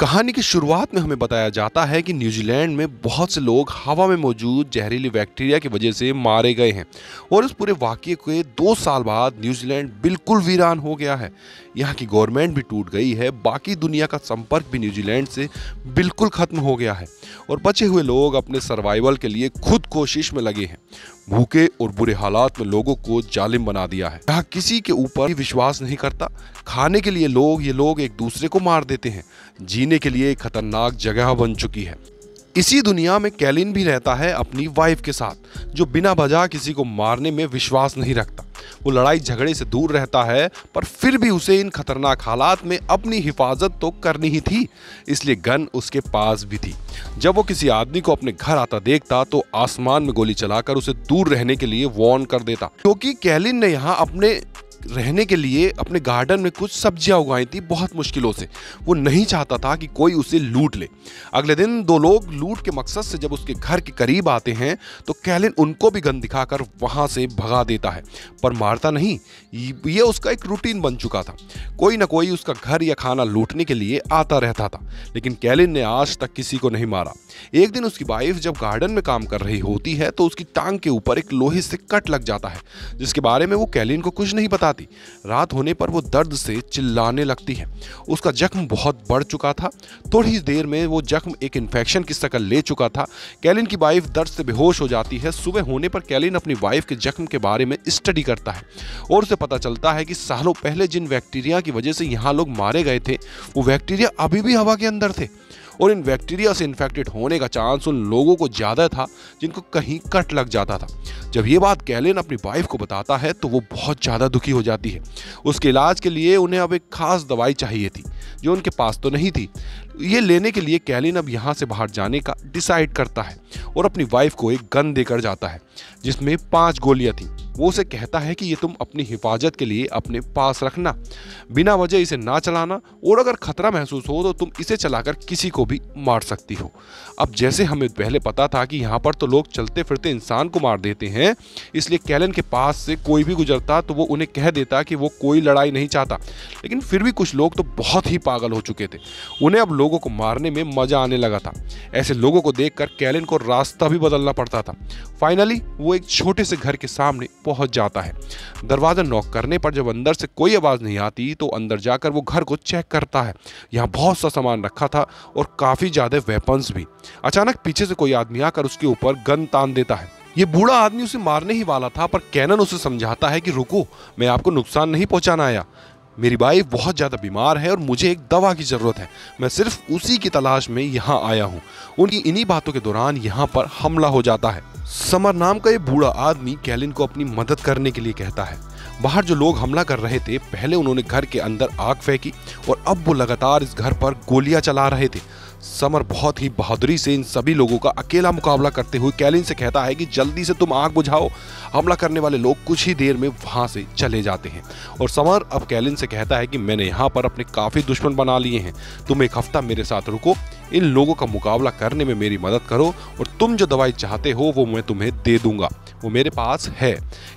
कहानी की शुरुआत में हमें बताया जाता है कि न्यूजीलैंड में बहुत से लोग हवा में मौजूद जहरीली बैक्टीरिया की वजह से मारे गए हैं और इस पूरे वाकये के 2 साल बाद न्यूजीलैंड बिल्कुल वीरान हो गया है। यहाँ की गवर्नमेंट भी टूट गई है, बाकी दुनिया का संपर्क भी न्यूजीलैंड से बिल्कुल खत्म हो गया है और बचे हुए लोग अपने सर्वाइवल के लिए खुद कोशिश में लगे हैं। भूखे और बुरे हालात में लोगों को जालिम बना दिया है। यहाँ किसी के ऊपर विश्वास नहीं करता। खाने के लिए ये लोग एक दूसरे को मार देते हैं। जीने के लिए खतरनाक जगह बन चुकी है। इसी दुनिया में कैलिन भी रहता है अपनी वाइफ के साथ, जो बिना वजह किसी को मारने में विश्वास नहीं रखता। वो लड़ाई झगड़े से दूर रहता है, पर फिर भी उसे इन खतरनाक हालात में अपनी हिफाजत तो करनी ही थी, इसलिए गन उसके पास भी थी। जब वो किसी आदमी को अपने घर आता देखता तो आसमान में गोली चलाकर उसे दूर रहने के लिए वार्न कर देता, क्योंकि कैलिन ने यहाँ अपने रहने के लिए अपने गार्डन में कुछ सब्जियां उगाई थी बहुत मुश्किलों से। वो नहीं चाहता था कि कोई उसे लूट ले। अगले दिन 2 लोग लूट के मकसद से जब उसके घर के करीब आते हैं तो कैलिन उनको भी गन दिखाकर वहां से भगा देता है, पर मारता नहीं। ये उसका एक रूटीन बन चुका था। कोई ना कोई उसका घर या खाना लूटने के लिए आता रहता था, लेकिन कैलिन ने आज तक किसी को नहीं मारा। एक दिन उसकी वाइफ जब गार्डन में काम कर रही होती है तो उसकी टांग के ऊपर एक लोहे से कट लग जाता है, जिसके बारे में वो कैलिन को कुछ नहीं बताती। रात होने पर वो दर्द से चिल्लाने लगती है। उसका जख्म बहुत बढ़ चुका था। थोड़ी देर में वो जख्म एक इन्फेक्शन की शक्ल ले चुका था। कैलिन की वाइफ दर्द से बेहोश हो जाती है। सुबह होने पर कैलिन अपनी वाइफ के जख्म के बारे में स्टडी करता है और उसे पता चलता है कि सालों पहले जिन बैक्टीरिया की वजह से यहाँ लोग मारे गए थे, वो बैक्टीरिया अभी भी हवा के अंदर थे और इन बैक्टीरिया से इन्फेक्टेड होने का चांस उन लोगों को ज़्यादा था जिनको कहीं कट लग जाता था। जब ये बात कैलिन अपनी वाइफ को बताता है तो वो बहुत ज़्यादा दुखी हो जाती है। उसके इलाज के लिए उन्हें अब एक खास दवाई चाहिए थी जो उनके पास तो नहीं थी। ये लेने के लिए कैलिन अब यहाँ से बाहर जाने का डिसाइड करता है और अपनी वाइफ को एक गन देकर जाता है जिसमें 5 गोलियाँ थीं। वो उसे कहता है कि ये तुम अपनी हिफाजत के लिए अपने पास रखना, बिना वजह इसे ना चलाना, और अगर खतरा महसूस हो तो तुम इसे चलाकर किसी को भी मार सकती हो। अब जैसे हमें पहले पता था कि यहाँ पर तो लोग चलते फिरते इंसान को मार देते हैं, इसलिए कैलिन के पास से कोई भी गुजरता तो वो उन्हें कह देता कि वो कोई लड़ाई नहीं चाहता। लेकिन फिर भी कुछ लोग तो बहुत ही पागल हो चुके थे। उन्हें अब लोगों को मारने में मजा आने लगा था। ऐसे लोगों को देखकर कैलिन को रास्ता भी बदलना पड़ता था। फाइनली वो एक छोटे से घर के सामने पहुंच जाता है। दरवाजा नॉक करने पर जब अंदर से कोई आवाज नहीं आती तो अंदर जाकर वो घर को चेक करता है। यहाँ बहुत सा सामान रखा था और काफी ज्यादा वेपन्स भी। अचानक पीछे से कोई आदमी आकर उसके ऊपर गन तान देता है। ये बूढ़ा आदमी उसे मारने ही वाला था, पर कैनन उसे समझाता है कि रुको, मैं आपको नुकसान नहीं पहुंचाना आया। मेरी वाइफ बहुत ज़्यादा बीमार है और मुझे एक दवा की ज़रूरत है। मैं सिर्फ उसी की तलाश में यहाँ आया हूँ। उनकी इन्हीं बातों के दौरान यहाँ पर हमला हो जाता है। समर नाम का ये बूढ़ा आदमी कैलिन को अपनी मदद करने के लिए कहता है। बाहर जो लोग हमला कर रहे थे, पहले उन्होंने घर के अंदर आग फेंकी और अब वो लगातार इस घर पर गोलियां चला रहे थे। समर बहुत ही बहादुरी से इन सभी लोगों का अकेला मुकाबला करते हुए कैलिन से कहता है कि जल्दी से तुम आग बुझाओ। हमला करने वाले लोग कुछ ही देर में वहां से चले जाते हैं और समर अब कैलिन से कहता है कि मैंने यहाँ पर अपने काफी दुश्मन बना लिए हैं। तुम एक हफ्ता मेरे साथ रुको, इन लोगों का मुकाबला करने में मेरी मदद करो और तुम जो दवाई चाहते हो वो मैं तुम्हें दे दूंगा, वो मेरे पास है।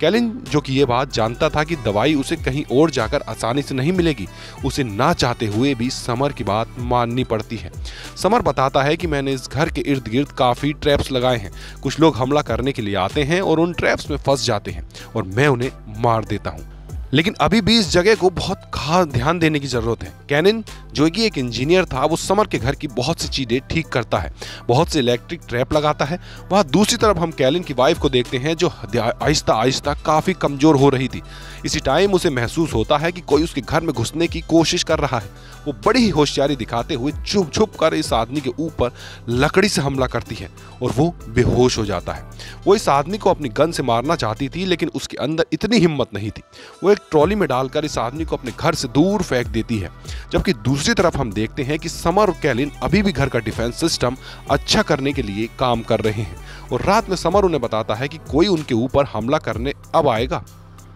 कैलिन जो कि ये बात जानता था कि दवाई उसे कहीं और जाकर आसानी से नहीं मिलेगी, उसे ना चाहते हुए भी समर की बात माननी पड़ती है। समर बताता है कि मैंने इस घर के इर्द गिर्द काफी ट्रैप्स लगाए हैं। कुछ लोग हमला करने के लिए आते हैं और उन ट्रैप्स में फंस जाते हैं और मैं उन्हें मार देता हूँ, लेकिन अभी भी इस जगह को बहुत खास ध्यान देने की जरूरत है। कैनिन जो कि एक इंजीनियर था, वो समर के घर की बहुत सी चीजें ठीक करता है, बहुत से इलेक्ट्रिक ट्रैप लगाता है। वहाँ दूसरी तरफ हम कैलिन की वाइफ को देखते हैं जो आहिस्ता आहिस्ता काफी कमजोर हो रही थी। इसी टाइम उसे महसूस होता है कि कोई उसके घर में घुसने की कोशिश कर रहा है। वो बड़ी ही होशियारी दिखाते हुए छुप छुप कर इस आदमी के ऊपर लकड़ी से हमला करती है और वो बेहोश हो जाता है। वो इस आदमी को अपनी गन से मारना चाहती थी, लेकिन उसके अंदर इतनी हिम्मत नहीं थी। वो एक ट्रॉली में डालकर इस आदमी को अपने घर से दूर फेंक देती है। जबकि दूसरी तरफ हम देखते हैं कि समर और कैलिन अभी भी घर का डिफेंस सिस्टम अच्छा करने के लिए काम कर रहे हैं और रात में समर उन्हें बताता है कि कोई उनके ऊपर हमला करने अब आएगा।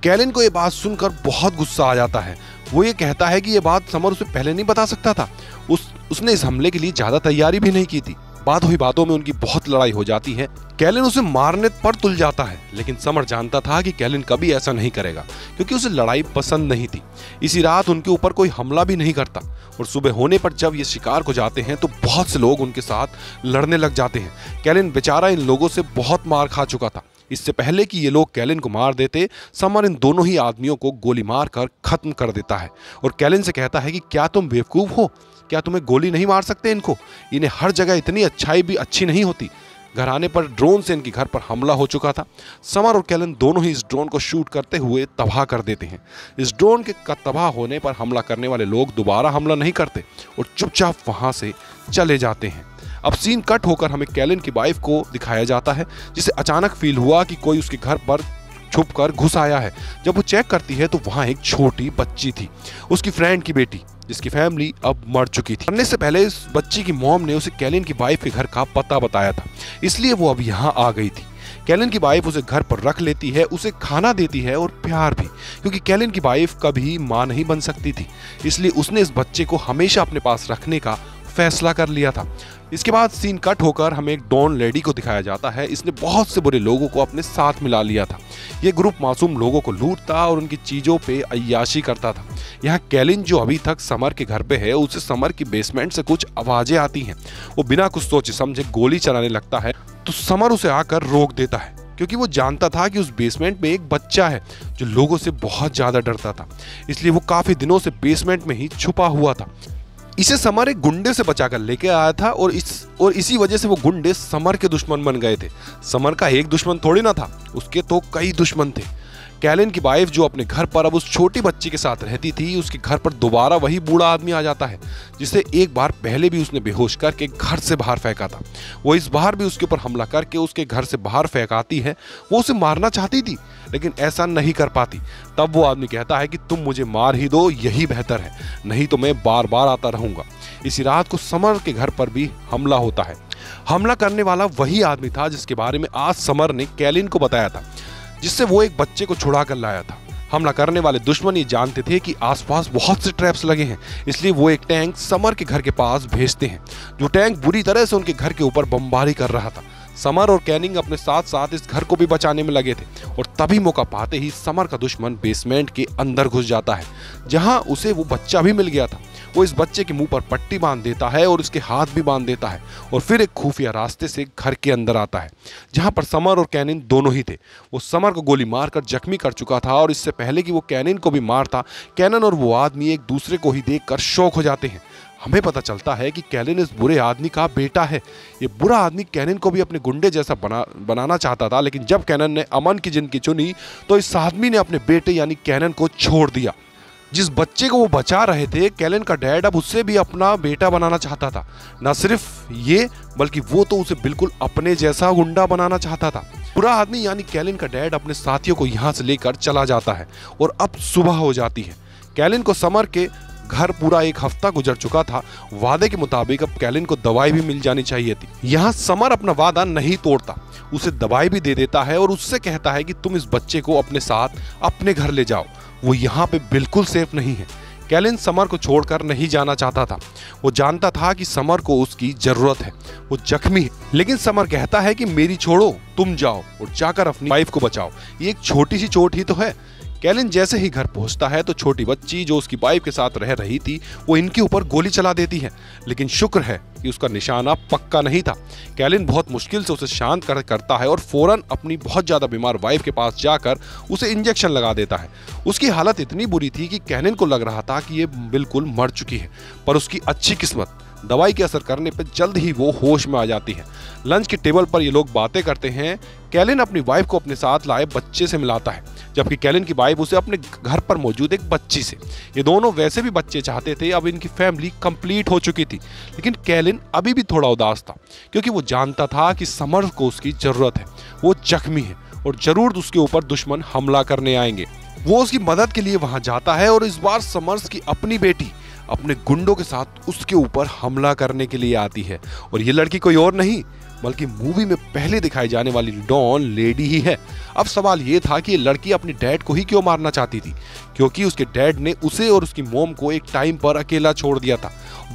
कैलिन को यह बात सुनकर बहुत गुस्सा आ जाता है। वो ये कहता है कि यह बात समर उसे पहले नहीं बता सकता था। उसने इस हमले के लिए ज्यादा तैयारी भी नहीं की थी। बात हुई बातों में उनकी बहुत लड़ाई हो जाती है। कैलिन उसे मारने पर तुल जाता है, लेकिन समर जानता था कि कैलिन कभी ऐसा नहीं करेगा क्योंकि उसे लड़ाई पसंद नहीं थी। इसी रात उनके ऊपर कोई हमला भी नहीं करता और सुबह होने पर जब ये शिकार को जाते हैं तो बहुत से लोग उनके साथ लड़ने लग जाते हैं। कैलिन बेचारा इन लोगों से बहुत मार खा चुका था। इससे पहले कि ये लोग कैलिन को मार देते, समर इन दोनों ही आदमियों को गोली मारकर खत्म कर देता है और कैलिन से कहता है कि क्या तुम बेवकूफ हो, क्या तुम्हें गोली नहीं मार सकते इनको? इन्हें हर जगह इतनी अच्छाई भी अच्छी नहीं होती। घर आने पर ड्रोन से इनके घर पर हमला हो चुका था। समर और कैलिन दोनों ही इस ड्रोन को शूट करते हुए तबाह कर देते हैं। इस ड्रोन के तबाह होने पर हमला करने वाले लोग दोबारा हमला नहीं करते और चुपचाप वहां से चले जाते हैं। अब सीन कट होकर हमें कैलिन की वाइफ को दिखाया जाता है, जिसे अचानक फील हुआ कि कोई उसके घर पर छुपकर घुस आया है। जब वो चेक करती है तो वहां एक छोटी बच्ची थी, उसकी फ्रेंड की बेटी, जिसकी फैमिली अब मर चुकी थी। मरने से पहले इस बच्ची की मॉम ने उसे कैलिन की वाइफ के घर का पता बताया था, इसलिए वो अब यहाँ आ गई थी। कैलिन की वाइफ उसे घर पर रख लेती है, उसे खाना देती है और प्यार भी, क्योंकि कैलिन की वाइफ कभी मां नहीं बन सकती थी, इसलिए उसने इस बच्चे को हमेशा अपने पास रखने का फैसला कर लिया था। इसके बाद सीन कट होकर हमें एक डॉन लेडी को दिखाया जाता है। इसने बहुत से बुरे लोगों को अपने साथ मिला लिया था। ये ग्रुप मासूम लोगों को लूटता और उनकी चीजों पे अय्याशी करता था। यहाँ कैलिन जो अभी तक समर के घर पे है, उसे समर की बेसमेंट से कुछ आवाजें आती हैं। वो बिना कुछ सोचे समझे गोली चलाने लगता है, तो समर उसे आकर रोक देता है क्योंकि वो जानता था कि उस बेसमेंट में एक बच्चा है जो लोगों से बहुत ज्यादा डरता था, इसलिए वो काफी दिनों से बेसमेंट में ही छुपा हुआ था। इसे समर एक गुंडे से बचाकर लेके आया था और इसी वजह से वो गुंडे समर के दुश्मन बन गए थे। समर का एक दुश्मन थोड़ी ना था, उसके तो कई दुश्मन थे। कैलिन की वाइफ जो अपने घर पर अब उस छोटी बच्ची के साथ रहती थी, उसके घर पर दोबारा वही बूढ़ा आदमी आ जाता है जिसे एक बार पहले भी उसने बेहोश करके घर से बाहर फेंका था। वो इस बार भी उसके ऊपर हमला करके उसके घर से बाहर फेंकाती है। वो उसे मारना चाहती थी लेकिन ऐसा नहीं कर पाती। तब वो आदमी कहता है कि तुम मुझे मार ही दो, यही बेहतर है, नहीं तो मैं बार बार आता रहूंगा। इसी रात को समर के घर पर भी हमला होता है। हमला करने वाला वही आदमी था जिसके बारे में आज समर ने कैलिन को बताया था, जिससे वो एक बच्चे को छुड़ा कर लाया था। हमला करने वाले दुश्मन ये जानते थे कि आसपास बहुत से ट्रैप्स लगे हैं, इसलिए वो एक टैंक समर के घर के पास भेजते हैं, जो टैंक बुरी तरह से उनके घर के ऊपर बमबारी कर रहा था। समर और कैनिंग अपने साथ साथ इस घर को भी बचाने में लगे थे और तभी मौका पाते ही समर का दुश्मन बेसमेंट के अंदर घुस जाता है, जहां उसे वो बच्चा भी मिल गया था। वो इस बच्चे के मुंह पर पट्टी बांध देता है और उसके हाथ भी बांध देता है और फिर एक खुफिया रास्ते से घर के अंदर आता है, जहां पर समर और कैनिन दोनों ही थे। वो समर को गोली मारकर जख्मी कर चुका था और इससे पहले कि वो कैनिन को भी मारता, कैनन और वो आदमी एक दूसरे को ही देखकर शॉक हो जाते हैं। हमें पता चलता है कि कैलिन इस बुरे आदमी का बेटा है। ये बुरा आदमी कैनिन को भी अपने गुंडे जैसा बनाना चाहता था, लेकिन जब कैनन ने अमन की जिंदगी चुनी तो इस आदमी ने अपने बेटे यानी कैनन को छोड़ दिया। जिस बच्चे को वो बचा रहे थे, कैलिन का डैड अब उससे भी अपना बेटा बनाना चाहता था। न सिर्फ ये, बल्कि वो तो उसे बिल्कुल अपने जैसा गुंडा बनाना चाहता था। बुरा आदमी यानी कैलिन का डैड अपने साथियों को यहाँ से लेकर चला जाता है और अब सुबह हो जाती है। कैलिन को समर के घर पूरा एक हफ्ता गुजर चुका था। वादे के मुताबिक अब कैलिन को दवाई भी मिल जानी चाहिए थी। यहाँ समर अपना वादा नहीं तोड़ता, उसे दवाई भी दे देता है और उससे कहता है कि तुम इस बच्चे को अपने साथ अपने घर ले जाओ, वो यहाँ पे बिल्कुल सेफ नहीं है। कैलिन समर को छोड़कर नहीं जाना चाहता था। वो जानता था कि समर को उसकी जरूरत है, वो जख्मी है, लेकिन समर कहता है कि मेरी छोड़ो, तुम जाओ और जाकर अपनी वाइफ को बचाओ, ये एक छोटी सी चोट ही तो है। कैलिन जैसे ही घर पहुंचता है तो छोटी बच्ची जो उसकी वाइफ के साथ रह रही थी, वो इनके ऊपर गोली चला देती है, लेकिन शुक्र है कि उसका निशाना पक्का नहीं था। कैलिन बहुत मुश्किल से उसे शांत करता है और फौरन अपनी बहुत ज्यादा बीमार वाइफ के पास जाकर उसे इंजेक्शन लगा देता है। उसकी हालत इतनी बुरी थी कि कैलिन को लग रहा था कि ये बिल्कुल मर चुकी है, पर उसकी अच्छी किस्मत, दवाई के असर करने पर जल्द ही वो होश में आ जाती है। लंच के टेबल पर ये लोग बातें करते हैं। कैलिन अपनी वाइफ को अपने साथ लाए बच्चे से मिलाता है, जबकि कैलिन की वाइफ उसे अपने घर पर मौजूद एक बच्ची से। ये दोनों वैसे भी बच्चे चाहते थे, अब इनकी फैमिली कंप्लीट हो चुकी थी, लेकिन कैलिन अभी भी थोड़ा उदास था क्योंकि वो जानता था कि समर को उसकी जरूरत है। वो जख्मी है और जरूर उसके ऊपर दुश्मन हमला करने आएंगे। वो उसकी मदद के लिए वहां जाता है और इस बार समर्स की अपनी बेटी अपने गुंडों के साथ उसके ऊपर हमला करने के लिए आती है और ये लड़की कोई और नहीं बल्कि मूवी में पहले दिखाई जाने वाली डॉन लेडी ही है। अब सवाल ये था कि ये लड़की अपने डैड को ही क्यों मारना चाहती थी, क्योंकि उसके डैड ने उसे और उसकी मॉम को एक टाइम पर अकेला छोड़ दिया था।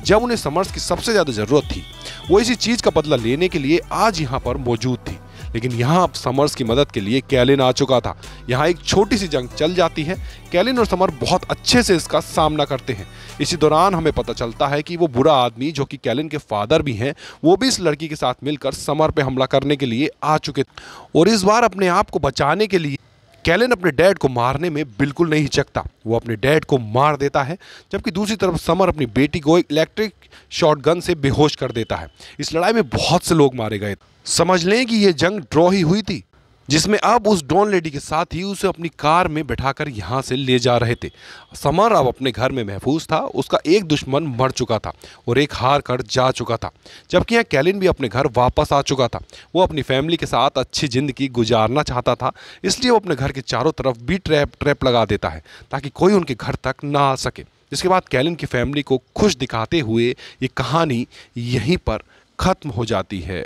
जब उन्हें समर्स की सबसे ज़्यादा ज़रूरत थी। वो इसी चीज़ का बदला लेने के लिए आज यहाँ पर मौजूद थी। लेकिन यहाँ अब समर्स की मदद के लिए कैलिन आ चुका था। यहाँ एक छोटी सी जंग चल जाती है। कैलिन और समर बहुत अच्छे से इसका सामना करते हैं। इसी दौरान हमें पता चलता है कि वो बुरा आदमी जो कि कैलिन के फादर भी हैं, वो भी इस लड़की के साथ मिलकर समर पे हमला करने के लिए आ चुके थे। और इस बार अपने आप को बचाने के लिए कैलिन अपने डैड को मारने में बिल्कुल नहीं हिचकता। वो अपने डैड को मार देता है, जबकि दूसरी तरफ समर अपनी बेटी को एक इलेक्ट्रिक शॉटगन से बेहोश कर देता है। इस लड़ाई में बहुत से लोग मारे गए। समझ लें कि यह जंग ड्रॉ ही हुई थी, जिसमें अब उस डॉन लेडी के साथ ही उसे अपनी कार में बैठाकर यहाँ से ले जा रहे थे। समर अब अपने घर में महफूज था। उसका एक दुश्मन मर चुका था और एक हार कर जा चुका था, जबकि यहाँ कैलिन भी अपने घर वापस आ चुका था। वो अपनी फैमिली के साथ अच्छी ज़िंदगी गुजारना चाहता था, इसलिए वो अपने घर के चारों तरफ भी ट्रैप लगा देता है ताकि कोई उनके घर तक ना आ सके। जिसके बाद कैलिन की फैमिली को खुश दिखाते हुए ये कहानी यहीं पर ख़त्म हो जाती है।